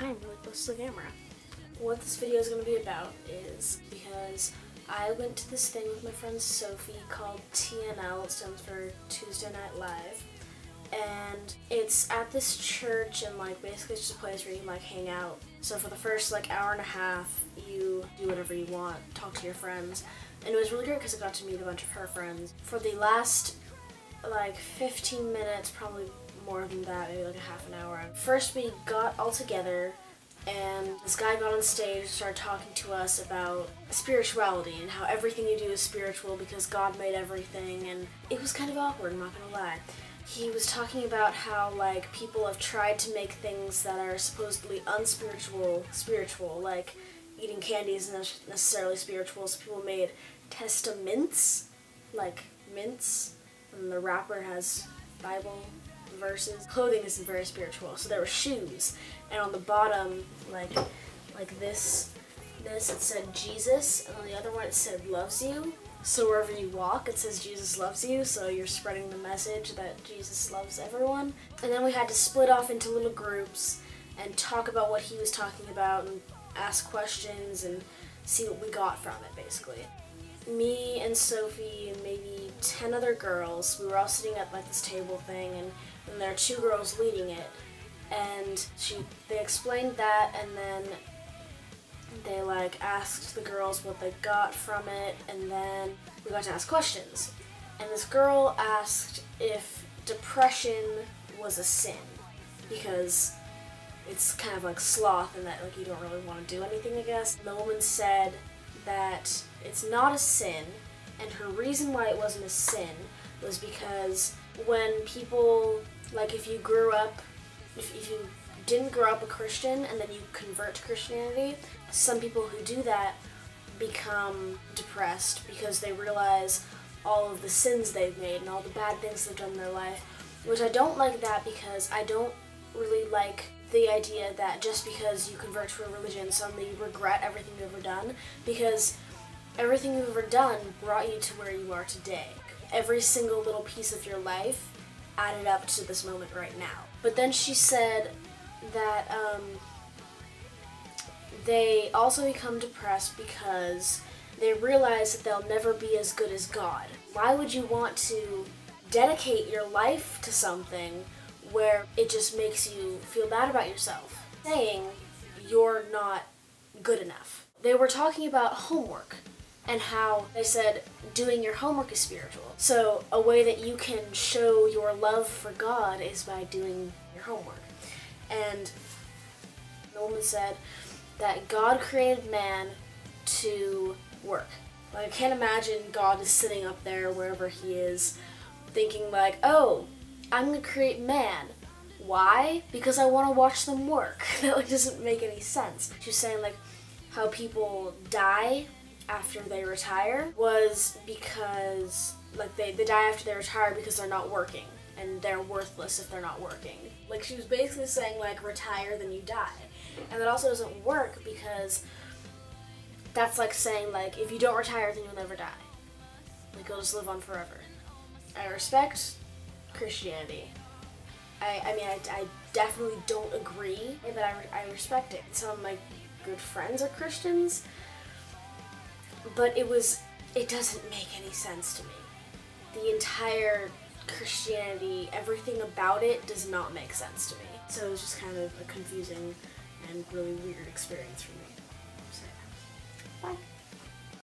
I'm really close to the camera. What this video is going to be about is because I went to this thing with my friend Sophie called TNL, it stands for Tuesday Night Live, and it's at this church and like basically it's just a place where you can like hang out. So for the first like hour and a half, you do whatever you want, talk to your friends, and it was really great because I got to meet a bunch of her friends. For the last like 15 minutes, probably more than that, maybe like a half an hour. First we got all together and this guy got on stage and started talking to us about spirituality and how everything you do is spiritual because God made everything, and it was kind of awkward, I'm not gonna lie. He was talking about how like people have tried to make things that are supposedly unspiritual spiritual, like eating candy isn't necessarily spiritual, so people made testaments, like mints, and the wrapper has Bible verses. Clothing isn't very spiritual, so there were shoes, and on the bottom, like this it said Jesus, and on the other one it said loves you. So wherever you walk, it says Jesus loves you, so you're spreading the message that Jesus loves everyone. And then we had to split off into little groups and talk about what he was talking about and ask questions and see what we got from it, basically. Me and Sophie and maybe 10 other girls, we were all sitting at like this table thing, and there are 2 girls leading it, and they explained that, and then they like asked the girls what they got from it, and then we got to ask questions. And this girl asked if depression was a sin, because it's kind of like sloth and that like you don't really want to do anything, I guess. And the woman said that it's not a sin, and her reason why it wasn't a sin was because when people, like if you didn't grow up a Christian and then you convert to Christianity, some people who do that become depressed because they realize all of the sins they've made and all the bad things they've done in their life, which I don't like that, because I don't really like the idea that just because you convert to a religion suddenly you regret everything you've ever done, because everything you've ever done brought you to where you are today. Every single little piece of your life added up to this moment right now. But then she said that they also become depressed because they realize that they'll never be as good as God. Why would you want to dedicate your life to something where it just makes you feel bad about yourself, saying you're not good enough? They were talking about homework and how they said doing your homework is spiritual. So a way that you can show your love for God is by doing your homework. And the woman said that God created man to work. Like, I can't imagine God is sitting up there wherever he is thinking like, oh, I'm gonna create man. Why? Because I want to watch them work. That like doesn't make any sense. She was saying like how people die after they retire was because like they die after they retire because they're not working, and they're worthless if they're not working. Like she was basically saying like retire then you die. And that also doesn't work, because that's like saying like if you don't retire then you'll never die. Like you'll just live on forever. I respect Christianity. I mean I definitely don't agree, but I respect it. Some of my good friends are Christians, but it doesn't make any sense to me. The entire Christianity, everything about it does not make sense to me. So it was just kind of a confusing and really weird experience for me.